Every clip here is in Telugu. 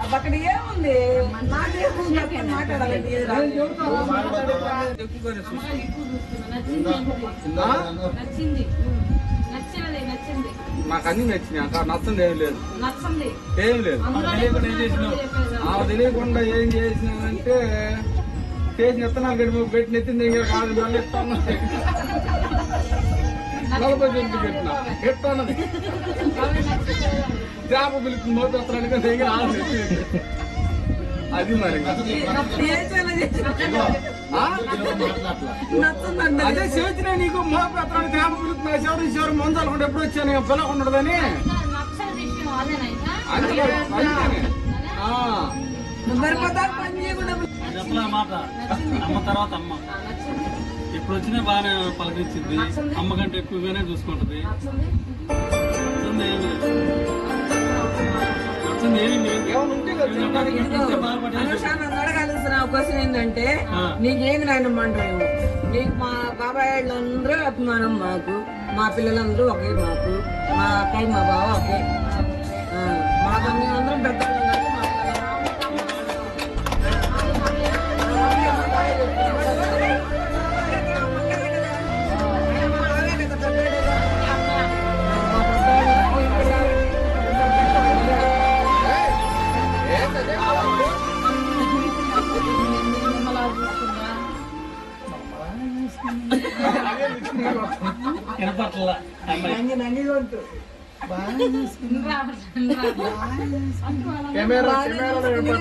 అక్కడ ఏముంది మాట్లాడాలి. నాకు అన్ని నచ్చినాయి అక్కడ నచ్చంది ఏం లేదు ఏం లేదు తెలియకుండా ఏం చేసినావు తెలియకుండా ఏం చేసినానంటే చేసిన విత్తనాలు పెట్టి నెత్తింది కాదు మళ్ళీ నలభై చెట్టు పెట్టిన ఎట్టన్నది చేప పిలుపు మోపెత్తడానికి అది మరి అదే చేసిన నీకు మోపెత్తడానికి చేప పిలుపుతున్నా చివరి మందాలు కూడా ఎప్పుడు వచ్చాను పిల్లకుండదని మాట అమ్మ తర్వాత అమ్మ ఎప్పుడు వచ్చినా బాగానే పలకరించింది. అమ్మ కంటే ఎక్కువగానే చూసుకుంటది. అడగాల్సిన అవకాశం ఏంటంటే నీకేంది నాయనమ్మంటావు. నీకు మా బాబాయ్ వాళ్ళందరూ అభిమానం మాకు, మా పిల్లలందరూ ఒకే మాకు, మా అక్కయ్య మా బావ ఒకే మాకు అందరం పెద్దలు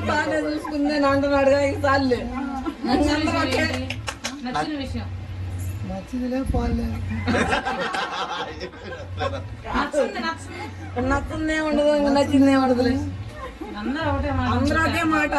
బాగా చూసుకుంది అంటున్నాడుగా ఈ సార్లు నచ్చిందిలే పోలేదు నచ్చిందే ఉండదు నచ్చిందే ఉండదులే అందరూ ఒకే మాట.